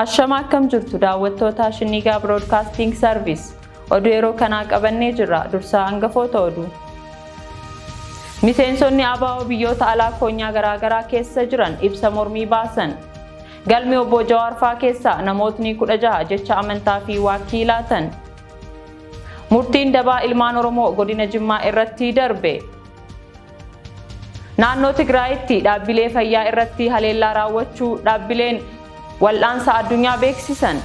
Ashama akkam jirtu daawwattoota Shinnigaa Broadcasting Service oduu yeroo kanaa qabannee jirra. Dursaa hangafoota oduu. Miseensonni ABO biyyoota alaa koonyaa garaagaraa keessa jiran ibsa mormii baasan. Galmi obbo Jawaar faa keessa namootni 16 jecha amantaa fi waakii laatan. Murtiin dabaa ilmaan Oromoo godina Jimmaa irratti darbe. Naannoo Tigraayitti dhaabbilee fayyaa irratti haleellaa raawwachuu dhaabbileen wal'aansa addunyaa beeksisan.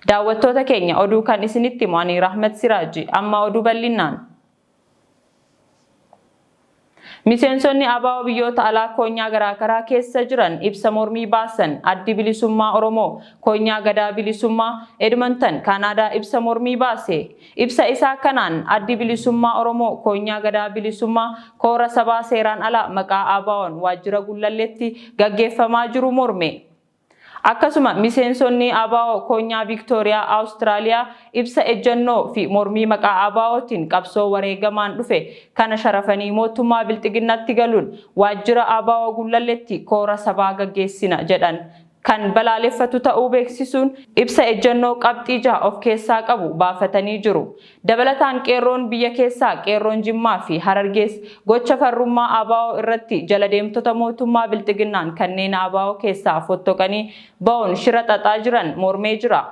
Daawwattoota keenya oduu kan isinitti himu Rahmat Siraaji. Amma oduu bal'inaan. Miseensonni ABO biyyoota alaa koonyaa garaagaraa keessa jiran ibsa mormii baasan. Addi Bilisummaa Oromoo koonyaa gadaa bilisummaa Edmonton Kanaadaa ibsa mormii baase. Ibsa isaa kanaan Addi Bilisummaa Oromoo koonyaa gadaa bilisummaa koora sabaa seeraan ala maqaa ABO'n waajjira Gullalleetti gaggeeffamaa jiru morme. Akkasuma miseensonni ABO koonyaa Victoria Australia ibsa ejjennoo fi mormii maqaa ABO'tiin qabsoo wareegamaan dhufe kana sharafanii mootummaa bilxiginnatti galuun waajjira ABO Gullalleetti koora sabaa gaggeessina jedhan kan balaaleffatu ta'uu beeksisuun ibsa ejjennoo qabxii 6 of keessaa qabu baafatanii jiru. Dabalataan qeerroon biyya keessaa qeerroon Jimmaa fi Harargees gocha farrummaa ABO irratti jala deemtota mootummaa bilxiginnaan kanneen ABO keessaa fottoqanii ba'uun shira xaxaa jiran mormee jira.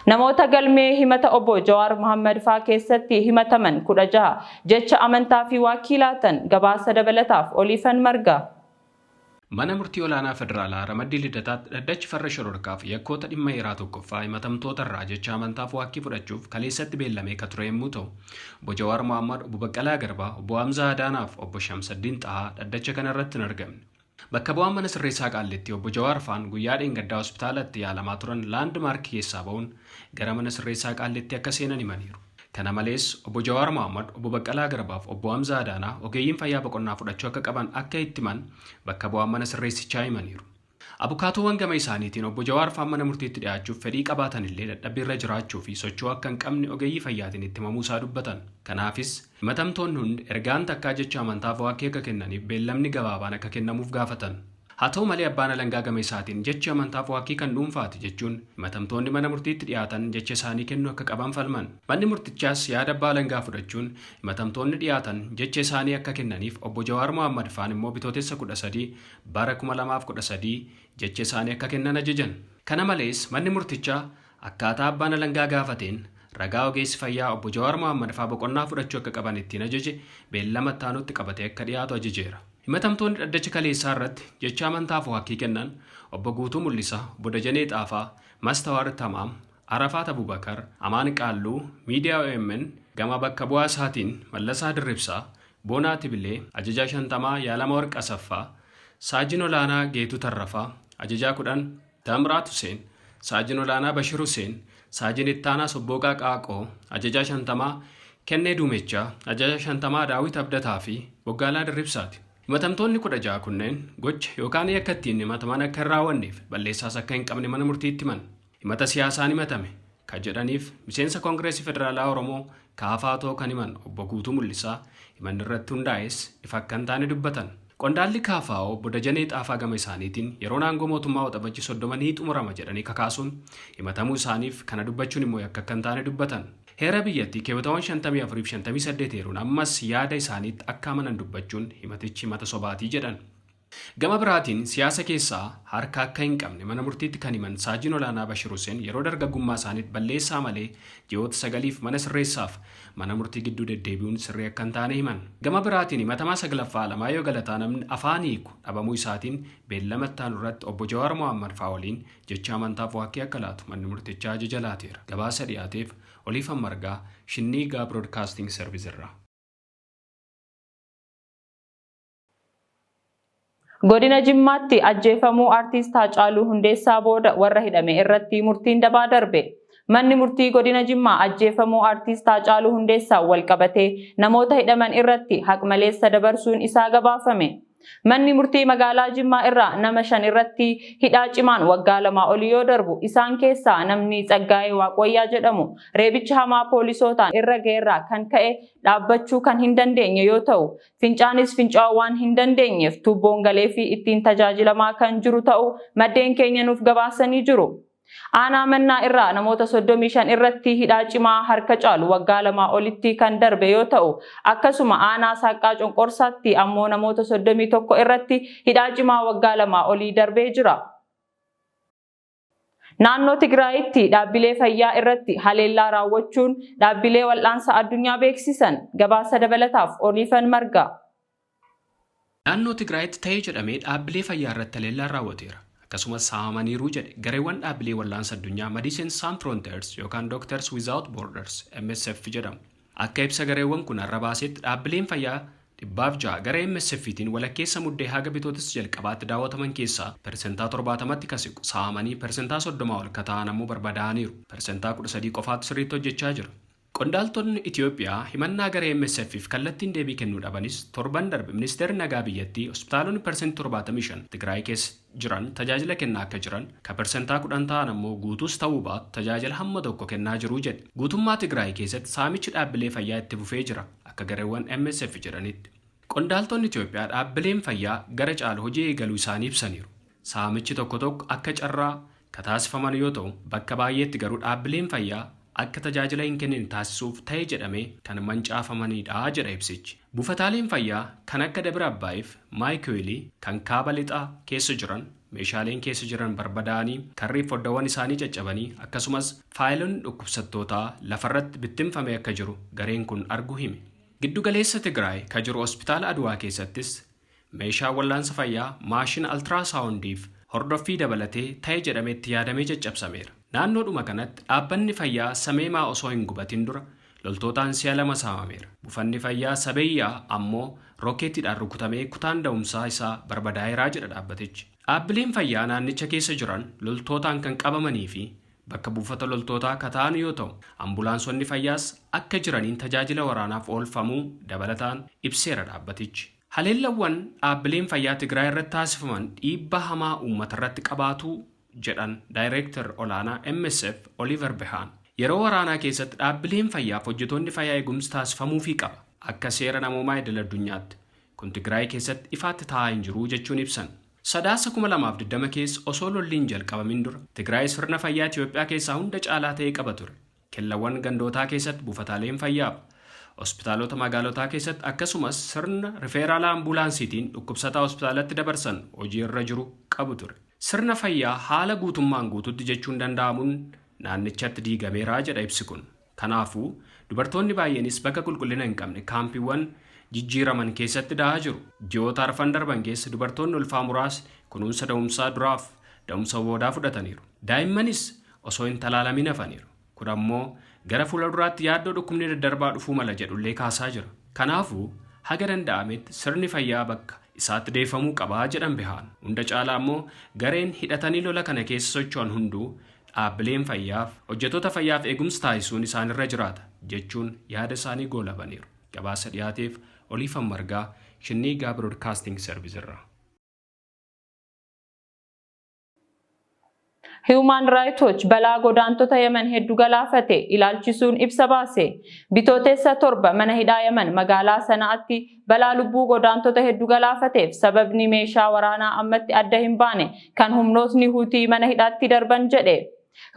Namoota galmee himata obbo Jawaar Mohammad faa keessatti himataman 16 jecha amantaa fi waakii laatan gabaasa dabalataaf Oliifan Marga. Mana murtii olaanaa federaalaa Ramaddii Lidataatti dhaddachi farra shororkaaf yakkoota dhimma heeraa tokkoffaa himatamtoota irraa jecha amantaaf waakii fudhachuuf kaleessatti beellamee kan ture yommuu ta'u, obbo Jawaar Mohammad, obbo Baqqalaa Garbaa, obbo Hamzaa Adaanaaf obbo Shamsaddiin Xahaa dhaddacha kanarratti hin argamne. Bakka bu'aan mana sirreessaa Qaallitti obbo Jawaar faan guyyaa dheengaddaa hospitaalatti yaalamaa turan laandmaark keessaa ba'uun gara mana sirreessaa Qaallitti akka seenan himaniiru. Kana malees obbo Jawaar Mohammad, obbo Baqqalaa Garbaaf obbo Hamzaa Adaanaa ogeeyyiin fayyaa boqonnaa fudhachuu akka qaban akka itti himan bakka bu'aan mana sirreessichaa himaniiru. Abukaatoowwan gama isaaniitiin obbo Jawaar faan mana murtiitti dhiyaachuuf fedhii qabaatan illee dadhabbiirra jiraachuu fi socho'uu akka hin qabne ogeeyyii fayyaatiin itti himamuusaa dubbatan. Kanaafis himatamtoonni hundi ergaan takkaa jecha amantaaf waakii akka kennaniif beellamni gabaabaan akka kennamuuf gaafatan. Haa ta'u malee abbaan alangaa gama isaatiin jechi amantaaf waakii kan dhuunfaati jechuun himatamtoonni mana murtiitti dhiyaatan jecha isaanii kennu akka qaban falman. Manni murtichaas yaada abbaa alangaa fudhachuun himatamtoonni dhiyaatan jecha isaanii akka kennaniif obbo Jawaar Mohammad faan immoo bitootessa 13 bara 2013 jecha isaanii akka kennan ajajan. Kana malees manni murtichaa akkaataa abbaan alangaa gaafateen ragaa ogeessi fayyaa obbo Jawaar Mohammad faa boqonnaa fudhachuu akka qaban ittiin ajaje beellama taanutti qabatee akka dhiyaatu ajajeera. Himatamtoonni dhaddacha kaleessaa irratti jecha amantaaf waakii kennan obbo Guutuu Mul'isaa, obbo Dajanee Xaafaa, Mastawaar Tamaam, Arafaat Abubakar, Amaan Qaalluu, Miidiyaa OMN gama bakka bu'aa isaatiin Mallasaa Dirribsaa, Boonaa Tibilee, Ajajaa Shantamaa Yaalama Warqa Asaffaa, Saajin Olaanaa Geetuu Tarrafaa, Ajajaa 10 Tamraat Huseen, Saajin Olaanaa Bashir Huseen, Saajin Ittaanaa Sobbooqaa Qaaqoo, Ajajaa Shantamaa Kennee Duumechaa, Ajajaa Shantamaa Daawit Abdataa fi Boggaalaa Dirribsaati. Himatamtoonni 16 kunneen gocha yookaan yakka ittiin himataman akka hin raawwanneef balleessaas akka hin qabne mana murtiitti himan. Himata siyaasaan himatame kan jedhaniif miseensa Koongireesii Federaalaa Oromoo Kaafaatoo kan himan obbo Guutuu Mul'isaa himanni irratti hundaa'es ifa akka hin taane dubbatan. Qondaalli Kaafaa'oo obbo Dajanee Xaafaa gama isaaniitiin yeroo aangoo mootummaa waxabajjii 30 ni xumurama jedhanii kakaasuun himatamuu isaaniif kana dubbachuun immoo akka hin taane dubbatan. Heera biyyattii keewwatawan 54 fi 58 eeruun ammas yaada isaaniitti akka amanan dubbachuun himatichi himata sobaatii jedhan. Gama biraatiin siyaasa keessaa harka akka hin qabne mana murtiitti kan himan Saajin Olaanaa Bashir Huseen yeroo dargaggummaa isaaniitti balleessaa malee ji'oota 9f mana sirreessaaf mana murtii gidduu deddeebi'uun sirrii akka hin taane himan. Gama biraatiin himatamaa 9ffaa Alamaayyoo Galataa namni afaan hiiku dhabamuu isaatiin beellama ittaanu irratti obbo Jawaar Mohammad faa waliin jecha amantaaf waakii akka laatu manni murtichaa ajaja laateera. Gabaasa dhiyaateef Oliifan Margaa, Shinnigaa Broadcasting Service irraa. Godina Jimmaatti ajjeefamuu artiist Haacaaluu Hundeessaa booda warra hidhame irratti murtiin dabaa darbe. Manni murtii godina Jimmaa ajjeefamuu artiist Haacaaluu Hundeessaa wal qabatee namoota hidhaman irratti haq maleessa dabarsuun isaa gabaafame. Manni murtii magaalaa Jimmaa irraa nama 5 irratti hidhaa cimaan waggaa 2 olii yoo darbu isaan keessaa namni Tsaggaayee Waaqwayyaa jedhamu reebicha hamaa poolisootaan irra ga'eerraa kan ka'e dhaabbachuu kan hin dandeenye yoo ta'u fincaanis fincaa'uu waan hin dandeenyeef tuubboon galee fi ittiin tajaajilamaa kan jiru ta'u maddeen keenya nuuf gabaasanii jiru. Aanaa Mannaa irraa namoota 35 irratti hidhaa cimaa harka caalu waggaa 2 olitti kan darbe yoo ta'u akkasuma aanaa Saaqaa Conqorsaatti ammoo namoota 31 irratti hidhaa cimaa waggaa 2 olii darbee jira. Naannoo Tigraayitti dhaabbilee fayyaa irratti haleellaa raawwachuun dhaabbilee wal'aansa addunyaa beeksisan gabaasa dabalataaf Oliifan Marga. Naannoo Tigraayitti ta'ee jedhamee dhaabbilee fayyaa irratti haleellaan raawwateera. Akkasumas saamaniiru jedhe gareewwan dhaabbilee wal'aansa addunyaa Medecines Sans Frontieres yookaan Doctors Without Borders MSF jedhamu. Akka ibsa gareewwan kun har'a baasetti dhaabbileen fayyaa 600 garee MSFtiin walakkeessa muddee haga bitootas jalqabaatti daawwataman keessaa persentaa 70tti kan siqu saamanii persentaa 30 ol ta'an ammoo barbadaa'aniiru. Persentaa 13 qofaatu sirriitti hojjechaa jira. Qondaaltonni Itoophiyaa himannaa garee MSF'if kallattiin deebii kennuu dhabanis torban darbe ministeerri nagaa biyyattii hospitaalonni persentii 75 Tigraay keessa jiran tajaajila kennaa akka jiran ka persentaa 10 ta'an ammoo guutuus ta'uu baatu tajaajila hamma tokko kennaa jiru jedhe. Guutummaa Tigraay keessatti saamichi dhaabbilee fayyaa itti fufee jira akka gareewwan MSF jedhanitti. Qondaaltonni Itoophiyaa dhaabbileen fayyaa gara caalu hojii eegaluu isaanii ibsaniiru. Saamichi tokko akka carraa ka taasifaman yoo ta'u bakka baay'eetti garuu dhaabbileen fayyaa akka tajaajila hin kennine taasisuuf ta'e jedhamee kan mancaafamanidha jedha ibsichi. Buufataaleen fayyaa kan akka Dabra Abbaayif Maayikeelii kan kaaba lixaa keessa jiran meeshaaleen keessa jiran barbadaa'anii tarree foddawwan isaanii caccabanii akkasumas faayilonni dhukkubsattootaa lafarratti bittinfamee akka jiru gareen kun arguu hime. Giddugaleessa Tigraay ka jiru hospitaala Aduwaa keessattis meeshaa wal'aansa fayyaa maashina altiraasaawundiif hordoffii dabalatee ta'e jedhamee itti yaadamee caccabsameera. Naannoodhuma kanatti dhaabbanni fayyaa Sameemaa osoo hin gubatin dura loltootaan si'a 2 saamameera. Buufanni fayyaa Sabeeyyaa ammoo rookeettiidhaan rukutamee kutaan da'umsaa isaa barbadaa'eeraa jedha dhaabbatichi. Dhaabbileen fayyaa naannicha keessa jiran loltootaan kan qabamanii fi bakka buufata loltootaa kan ta'an yoo ta'u ambulaansonni fayyaas akka jiraniin tajaajila waraanaaf oolfamuu dabalataan ibseera dhaabbatichi. Haleellawwan dhaabbileen fayyaa Tigraay irratti taasifaman dhiibbaa hamaa uummata irratti qabaatu jedhan Daayireektar olaanaa MSF Oliver Behaan. Yeroo waraanaa keessatti dhaabbileen fayyaaf hojjetoonni fayyaa eegumsi taasifamuufii qaba akka seera namoomaa idil addunyaatti. Kun Tigraay keessatti ifaatti taa'aa hin jiru jechuun ibsan. Sadaasa 2020 keessa osoo lolliin jalqabamin dura Tigraay sirna fayyaa Itoophiyaa keessaa hunda caalaa ta'e qaba ture. Kellawwan gandootaa keessatti buufataaleen fayyaa hospitaalota magaalotaa keessatti akkasumas sirna rifeeraala ambulaansiitiin dhukkubsataa hospitaalatti dabarsan hojii irra jiru qabu ture. Sirna fayyaa haala guutummaan guututti jechuun danda'amuun naannichatti diigameeraa jedha ibsi kun. Kanaafuu dubartoonni baay'eenis bakka qulqullina hin qabne kaampiiwwan jijjiiraman keessatti da'aa jiru. Ji'oota arfan darban keessa dubartoonni ulfaa muraasni kunuunsa da'umsaa duraaf da'umsa boodaa fudhataniiru. Daa'immanis osoo hin talaalamin hafaniiru. Kun ammoo gara fuulduraatti yaaddoo dhukkubni daddarbaa dhufuu mala jedhullee kaasaa jira. Kanaafuu haga danda'ametti sirni fayyaa bakka isaatti deeffamuu qabaa jedhan Behaan. Hunda caalaa ammoo gareen hidhatanii lola kana keessa socho'an hunduu dhaabbileen fayyaaf hojjetoota fayyaaf eegumsa taasisuun isaanirra jiraata jechuun yaada isaanii goolabaniiru. Gabaasa dhiyaateef Oliifan Margaa Shinniigaa Broadcasting Service irraa. Human Rights Watch balaa godaantota Yemen hedduu galaafate ilaalchisuun ibsa baase. Bitootessa 7 mana hidhaa Yemen magaalaa Sanaatti balaa lubbuu godaantota hedduu galaafateef sababni meeshaa waraanaa ammatti adda hin baane kan humnootni Huutii mana hidhaatti darban jedhe.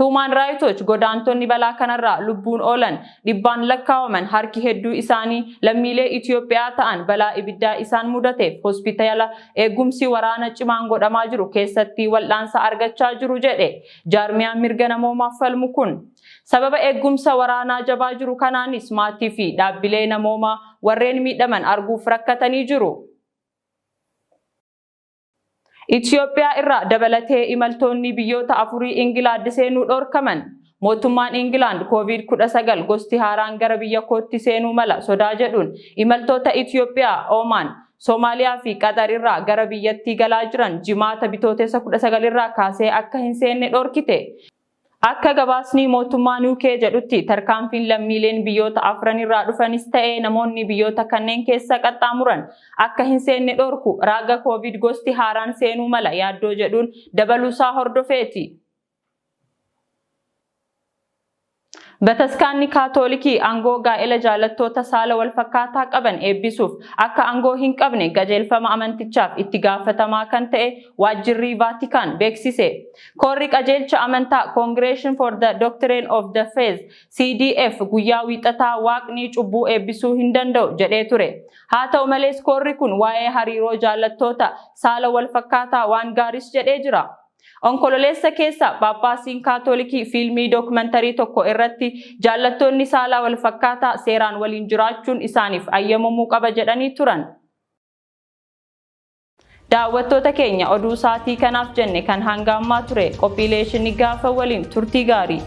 Human Rights Watch godaantonni balaa kanarraa lubbuun oolan dhibbaan lakkaawaman harki hedduu isaanii lammiilee Itoophiyaa ta'an balaa ibiddaa isaan mudateef hospitaala eegumsi waraana cimaan godhamaa jiru keessatti wal'aansa argachaa jiru jedhe. Jaarmiyaan mirga namoomaaf falmu kun sababa eegumsa waraanaa jabaa jiru kanaanis maatii fi dhaabbilee namoomaa warreen miidhaman arguuf rakkatanii jiru. Itoophiyaa irraa dabalatee imaltoonni biyyoota 4 Ingilaand seenuu dhorkaman. Mootummaan Ingilaand COVID-19 gosti haaraan gara biyya kootti seenuu mala sodaa jedhuun imaltoota Itoophiyaa, Oman, Soomaaliyaa fi Qatar irraa gara biyyattii galaa jiran jimaata bitootessa 19 irraa kaasee akka hin seenne dhorkite. Akka gabaasni mootummaa UK jedhutti tarkaanfiin lammiileen biyyoota afran irraa dhufanis ta'ee namoonni biyyoota kanneen keessa qaxxaamuran akka hin seenne dhorku raaga COVID gosti haaraan seenuu mala yaaddoo jedhuun dabaluusaa hordofeeti. Bataskaanni Kaatoolikii aangoo gaa'ela jaalattoota saala wal fakkaataa qaban eebbisuuf akka aangoo hin qabne qajeelfama amantichaaf itti gaafatamaa kan ta'e waajjirri Vaatikaan beeksise. Korri qajeelcha amantaa Congregation for the Doctrine of the Faith CDF guyyaa wiixataa waaqni cubbuu eebbisuu hin danda'u jedhee ture. Haa ta'u malees korri kun waa'ee hariiroo jaalattoota saala wal fakkaataa waan gaarii jedhee jira. Onkololeessa keessa Paappaasiin Kaatoolikii fiilmii dookumentarii tokko irratti jaallattoonni saalaa wal fakkaataa seeraan waliin jiraachuun isaaniif ayyamamuu qaba jedhanii turan. Daawwattoota keenya oduu saatii kanaaf jenne kan hanga ammaa ture qophiilee isin gaafa waliin turtii gaarii.